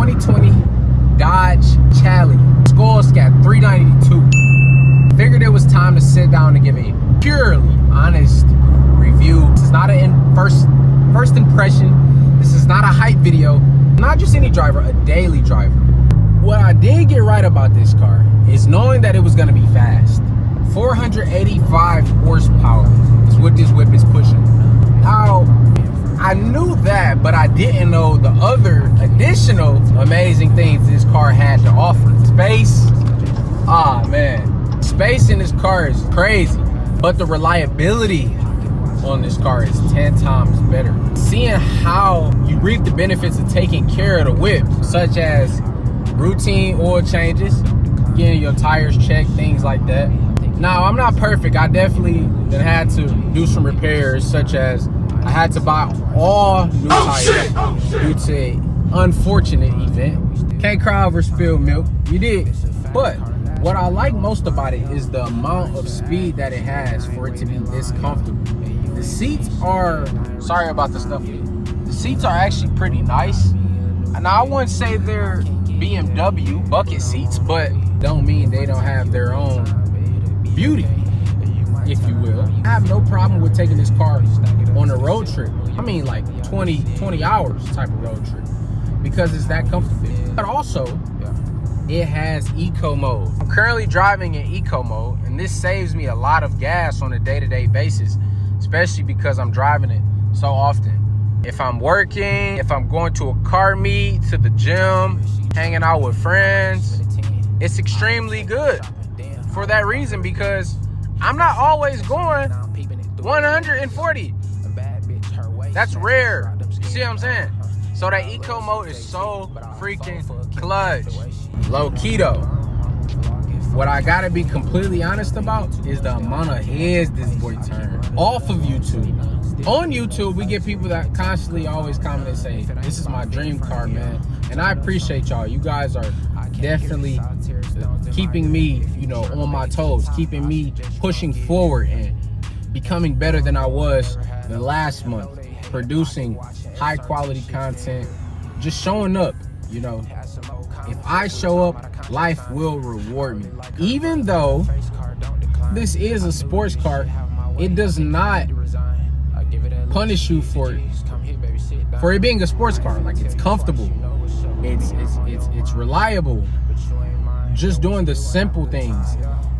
2020 Dodge Challenge Skull Scat 392. Figured it was time to sit down and give a purely honest review. This is not a first impression. This is not a hype video. Not just any driver, a daily driver. What I did get right about this car is knowing that it was gonna be fast. 485 horsepower is what this whip is pushing. Now, I knew that, but I didn't know the other additional amazing things this car had to offer. Space, man. Space in this car is crazy, but the reliability on this car is 10 times better. Seeing how you reap the benefits of taking care of the whip, such as routine oil changes, getting your tires checked, things like that. Now, I'm not perfect. I definitely had to do some repairs, such as I had to buy all new tires due to an unfortunate event. Can't cry over spilled milk. You did. But what I like most about it is the amount of speed that it has for it to be this comfortable. The seats are, sorry about the stuff. The seats are actually pretty nice. Now, I wouldn't say they're BMW bucket seats, but don't mean they don't have their own beauty, if you will. I have no problem with taking this car on a road trip. I mean, like 20 hours type of road trip, because it's that comfortable. But also, it has eco mode. I'm currently driving in eco mode, and this saves me a lot of gas on a day-to-day basis, especially because I'm driving it so often. If I'm working, if I'm going to a car meet, to the gym, hanging out with friends, it's extremely good for that reason, because I'm not always going 140. That's rare. You see what I'm saying? So that eco mode is so freaking clutch. Low key though, what I gotta be completely honest about is the amount of heads this boy turned off of YouTube. On YouTube, we get people that constantly always comment and say, this is my dream car, man. And I appreciate y'all. You guys are definitely keeping me, you know, on my toes, keeping me pushing forward and becoming better than I was the last month, producing high quality content, just showing up. You know, if I show up, life will reward me. Even though this is a sports car, it does not punish you for it being a sports car. Like, it's comfortable, it's reliable, just doing the simple things,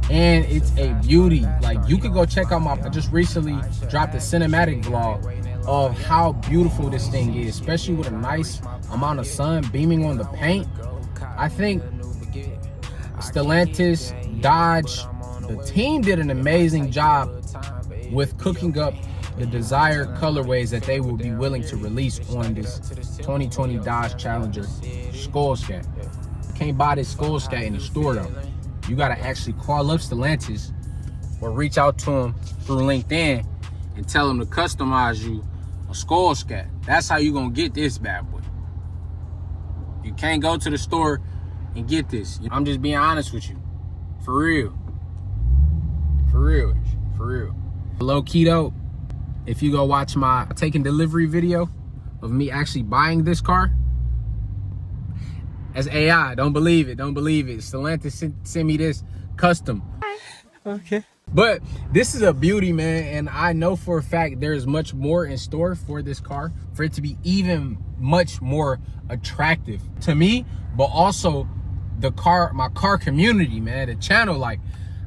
and it's a beauty. Like, you could go check out I just recently dropped a cinematic vlog of how beautiful this thing is, especially with a nice amount of sun beaming on the paint. I think Stellantis, Dodge, the team did an amazing job with cooking up the desired colorways that they will be willing to release on this 2020 Dodge Challenger Skull Scat. You can't buy this Skull Scat in the store though. You gotta actually call up Stellantis or reach out to them through LinkedIn and tell them to customize you a Skull Scat. That's how you gonna get this bad boy. You can't go to the store and get this. I'm just being honest with you. For real. For real. For real. Low key though, if you go watch my taking delivery video of me actually buying this car, as AI, don't believe it, don't believe it. Stellantis sent me this custom. Okay. But this is a beauty, man, and I know for a fact there's much more in store for this car, for it to be even much more attractive to me, but also my car community, man, the channel. Like,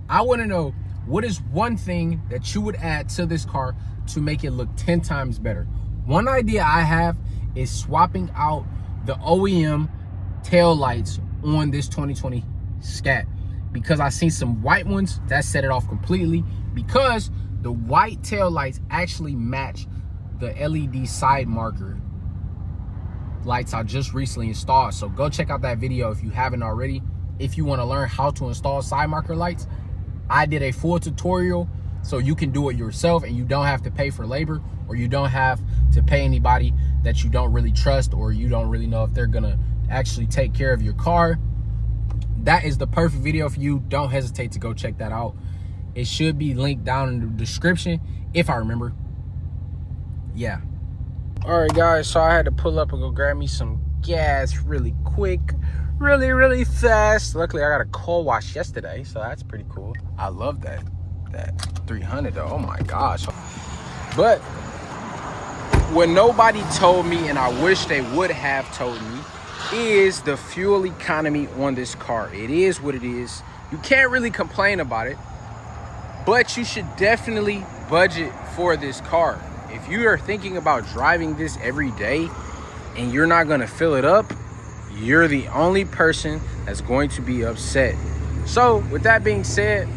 I want to know, what is one thing that you would add to this car to make it look 10 times better? One idea I have is swapping out the OEM tail lights on this 2020 Scat, because I seen some white ones that set it off completely, because the white tail lights actually match the LED side marker lights I just recently installed. So go check out that video if you haven't already. If you want to learn how to install side marker lights, I did a full tutorial, so you can do it yourself and you don't have to pay for labor, or you don't have to pay anybody that you don't really trust, or you don't really know if they're gonna actually take care of your car. That is the perfect video for you. Don't hesitate to go check that out. It should be linked down in the description, if I remember. Yeah. All right, guys, so I had to pull up and go grab me some gas really quick, really fast. Luckily, I got a car wash yesterday, so that's pretty cool. I love that 300 though. Oh my gosh. But what nobody told me, and I wish they would have told me, is the fuel economy on this car. It is what it is. You can't really complain about it, but you should definitely budget for this car. If you are thinking about driving this every day and you're not gonna fill it up, you're the only person that's going to be upset. So with that being said,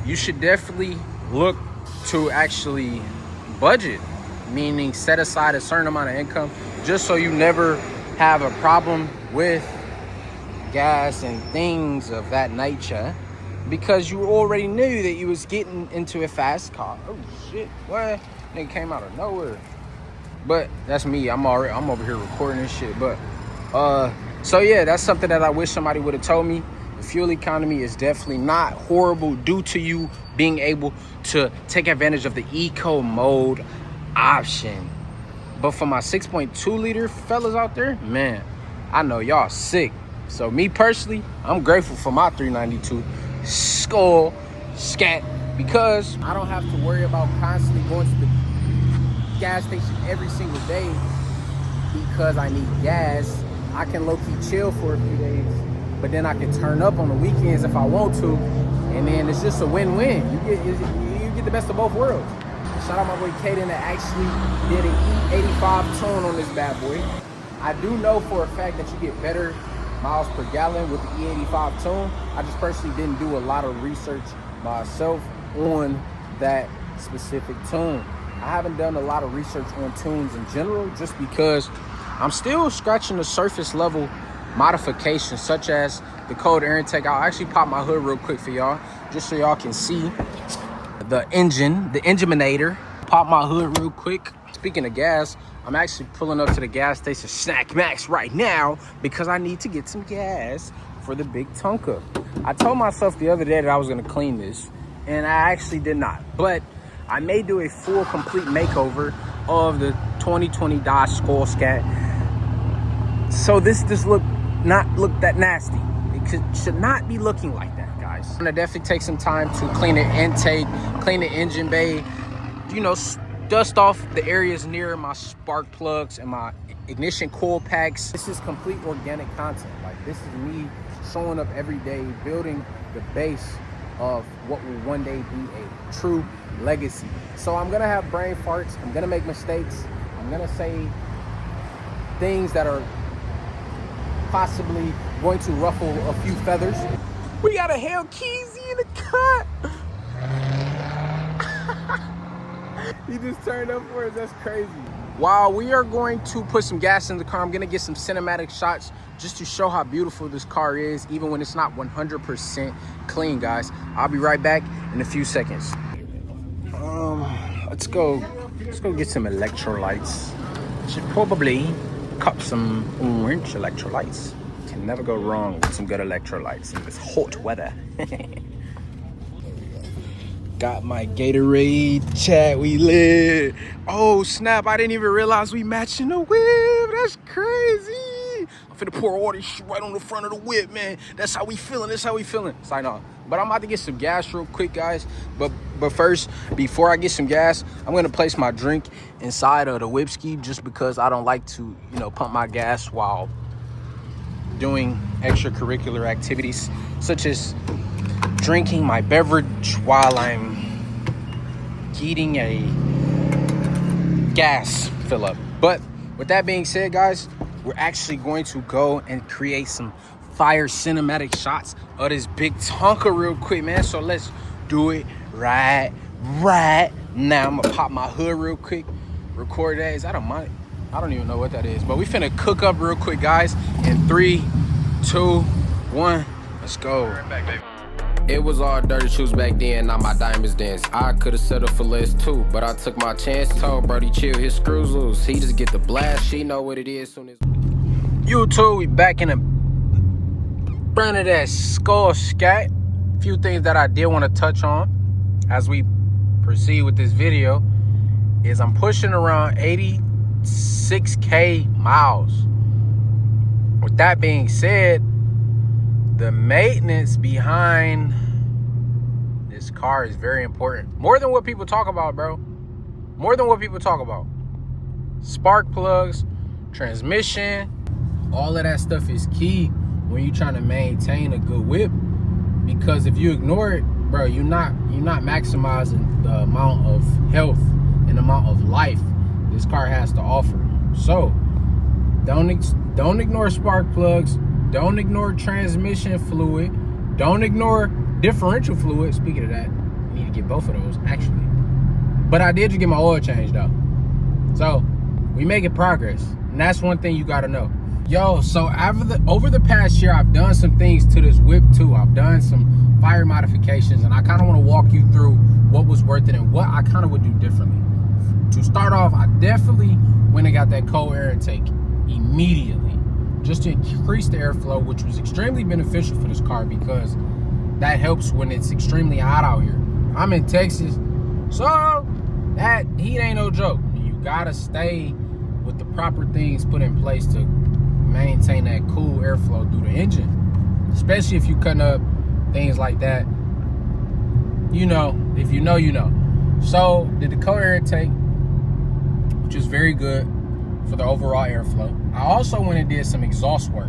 you should definitely look to actually budget, meaning set aside a certain amount of income just so you never have a problem with gas and things of that nature, because you already knew that you was getting into a fast car. Oh shit, what? Nigga came out of nowhere. But that's me. I'm over here recording this shit. But so yeah, that's something that I wish somebody would have told me. The fuel economy is definitely not horrible due to you being able to take advantage of the eco mode option. But for my 6.2 liter fellas out there, man, I know y'all sick. So me personally, I'm grateful for my 392 scat, because I don't have to worry about constantly going to the gas station every single day because I need gas. I can low-key chill for a few days, but then I can turn up on the weekends if I want to, and then it's just a win-win. You get the best of both worlds. Shout out my boy Kaden that actually did an E85 tune on this bad boy. I do know for a fact that you get better miles per gallon with the E85 tune. I just personally didn't do a lot of research myself on that specific tune. I haven't done a lot of research on tunes in general just because I'm still scratching the surface level modifications, such as the cold air intake. I'll actually pop my hood real quick for y'all just so y'all can see the engineminator. Pop my hood real quick. Speaking of gas, I'm actually pulling up to the gas station Snack Max right now because I need to get some gas for the big Tonka. I told myself the other day that I was gonna clean this, and I actually did not. But I may do a full complete makeover of the 2020 Dodge Skull Scat. So this does not look that nasty. It should not be looking like that, guys. I'm gonna definitely take some time to clean the intake, clean the engine bay, you know, dust off the areas near my spark plugs and my ignition coil packs. This is complete organic content. Like, this is me showing up every day, building the base of what will one day be a true legacy. So I'm gonna have brain farts, I'm gonna make mistakes, I'm gonna say things that are possibly going to ruffle a few feathers. We got a hellcat in the cut. He just turned up for us. That's crazy. While we are going to put some gas in the car, I'm gonna get some cinematic shots just to show how beautiful this car is, even when it's not 100% clean, guys. I'll be right back in a few seconds. Let's go get some electrolytes. Should probably cop some orange electrolytes. Can never go wrong with some good electrolytes in this hot weather. Got my Gatorade, chat, we lit. Oh snap, I didn't even realize we matching the whip. That's crazy. I'm finna pour all this shit right on the front of the whip, man. That's how we feeling, Sign off. But I'm about to get some gas real quick, guys. But first, before I get some gas, I'm gonna place my drink inside of the whipski just because I don't like to, you know, pump my gas while doing extracurricular activities, such as drinking my beverage while I'm getting a gas fill up. But with that being said, guys, we're actually going to go and create some fire cinematic shots of this big Tonka real quick, man. So let's do it right now. I'm gonna pop my hood real quick, record that. Is that a mic? I don't even know what that is, but we finna cook up real quick, guys. In 3, 2, 1, let's go. Right back, baby. It was all dirty shoes back then, not my diamonds dance. I could've settled for less too, but I took my chance. Told Brody chill, his screws loose. He just get the blast, she know what it is soon as. YouTube, we back in the front of that skull scat. A few things that I did want to touch on as we proceed with this video is I'm pushing around 86K miles. with that being said, the maintenance behind this car is very important. More than what people talk about, bro. More than what people talk about. Spark plugs, transmission, all of that stuff is key when you're trying to maintain a good whip. Because if you ignore it, bro, you're not maximizing the amount of health and amount of life this car has to offer. So don't ignore spark plugs. Don't ignore transmission fluid. Don't ignore differential fluid. Speaking of that, you need to get both of those, actually. But I did just get my oil change, though. So we making progress. And that's one thing you got to know. Yo, so over the past year, I've done some things to this whip, too. I've done some fire modifications. And I kind of want to walk you through what was worth it and what I kind of would do differently. To start off, I definitely went and got that cold air intake immediately, just to increase the airflow, which was extremely beneficial for this car because that helps when it's extremely hot out here. I'm in Texas, so that heat ain't no joke. You gotta stay with the proper things put in place to maintain that cool airflow through the engine, especially if you cutting up things like that. You know, if you know, you know. So did the cold air intake, which is very good for the overall airflow. I also went and did some exhaust work.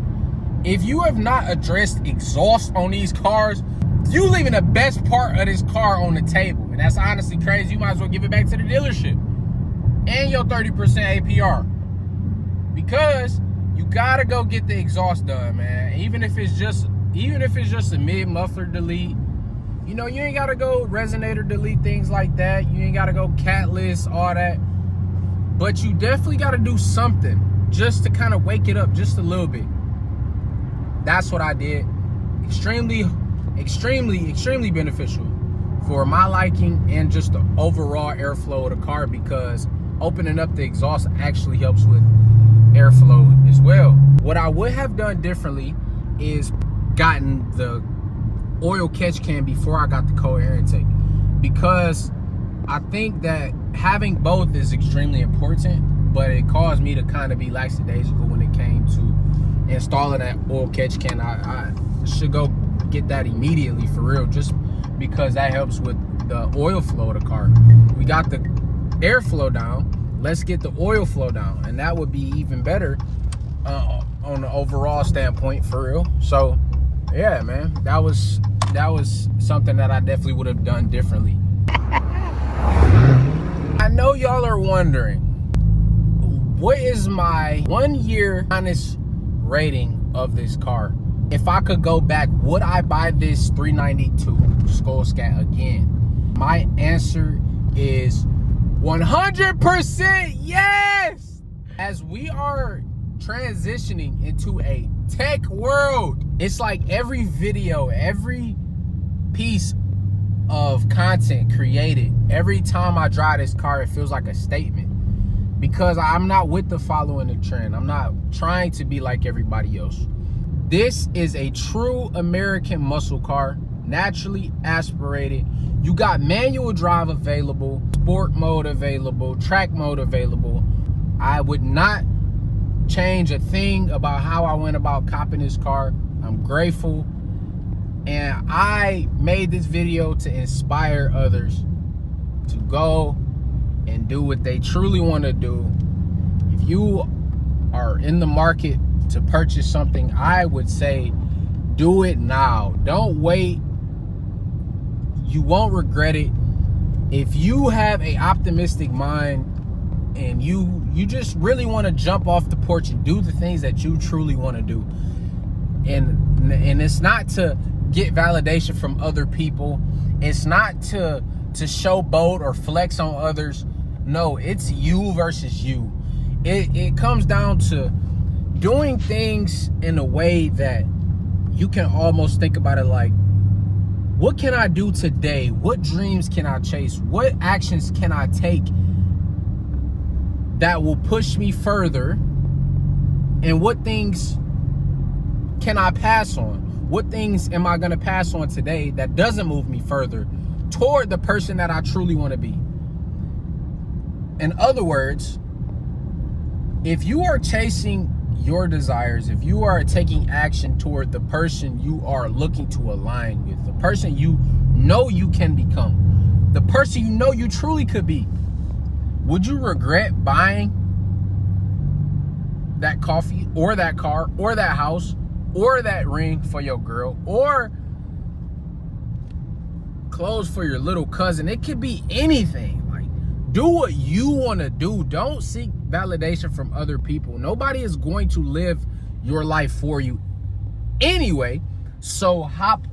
If you have not addressed exhaust on these cars, you leaving the best part of this car on the table. And that's honestly crazy. You might as well give it back to the dealership and your 30% APR, because you gotta go get the exhaust done, man. Even if it's just a mid muffler delete, you know, you ain't gotta go resonator delete, things like that. You ain't gotta go catless, all that. But you definitely got to do something just to kind of wake it up just a little bit. That's what I did. Extremely beneficial for my liking and just the overall airflow of the car, because opening up the exhaust actually helps with airflow as well. What I would have done differently is gotten the oil catch can before I got the cold air intake, because I think that having both is extremely important, but it caused me to kind of be lackadaisical when it came to installing that oil catch can. I should go get that immediately for real, just because that helps with the oil flow of the car. We got the airflow down, let's get the oil flow down, and that would be even better on the overall standpoint for real. So yeah, man, that was something that I definitely would have done differently. I know y'all are wondering, what is my 1 year honest rating of this car? If I could go back, would I buy this 392 Skull Scat again? My answer is 100% yes! As we are transitioning into a tech world, it's like every video, every piece of content created, every time I drive this car, it feels like a statement, because I'm not with the following the trend. I'm not trying to be like everybody else. This is a true American muscle car, naturally aspirated. You got manual drive available, sport mode available, track mode available. I would not change a thing about how I went about copping this car. I'm grateful. And I made this video to inspire others to go and do what they truly want to do. If you are in the market to purchase something, I would say do it now. Don't wait. You won't regret it. If you have an optimistic mind and you just really want to jump off the porch and do the things that you truly want to do, and it's not to get validation from other people, it's not to showboat or flex on others. No, it's you versus you. It comes down to doing things in a way that you can almost think about it like, what can I do today? What dreams can I chase? What actions can I take that will push me further? And what things can I pass on? What things am I going to pass on today that doesn't move me further toward the person that I truly want to be? In other words, if you are chasing your desires, if you are taking action toward the person you are looking to align with, the person you know you can become, the person you know you truly could be, would you regret buying that coffee or that car or that house or that ring for your girl or clothes for your little cousin? It could be anything. Like, do what you want to do. Don't seek validation from other people. Nobody is going to live your life for you anyway. So hop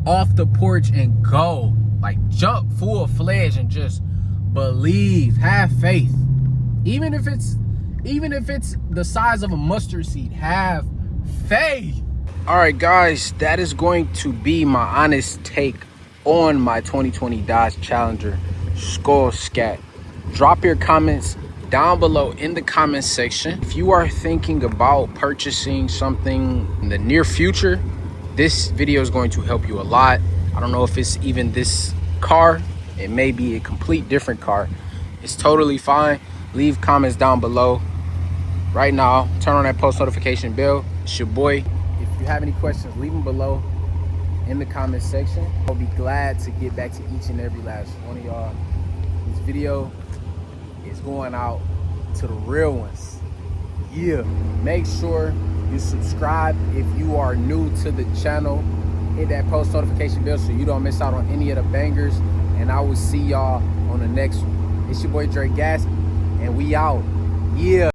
off the porch and go. Like, jump full-fledged and just believe, have faith. Even if it's the size of a mustard seed, have faith. All right, guys, that is going to be my honest take on my 2020 Dodge Challenger Skull Scat. Drop your comments down below in the comment section. If you are thinking about purchasing something in the near future, this video is going to help you a lot. I don't know if it's even this car. It may be a complete different car. It's totally fine. Leave comments down below. Right now, turn on that post notification bell. It's your boy. If you have any questions, leave them below in the comment section. I'll be glad to get back to each and every last one of y'all. This video is going out to the real ones. Yeah. Make sure you subscribe if you are new to the channel. Hit that post notification bell so you don't miss out on any of the bangers. And I will see y'all on the next one. It's your boy Dregatsby, and we out. Yeah.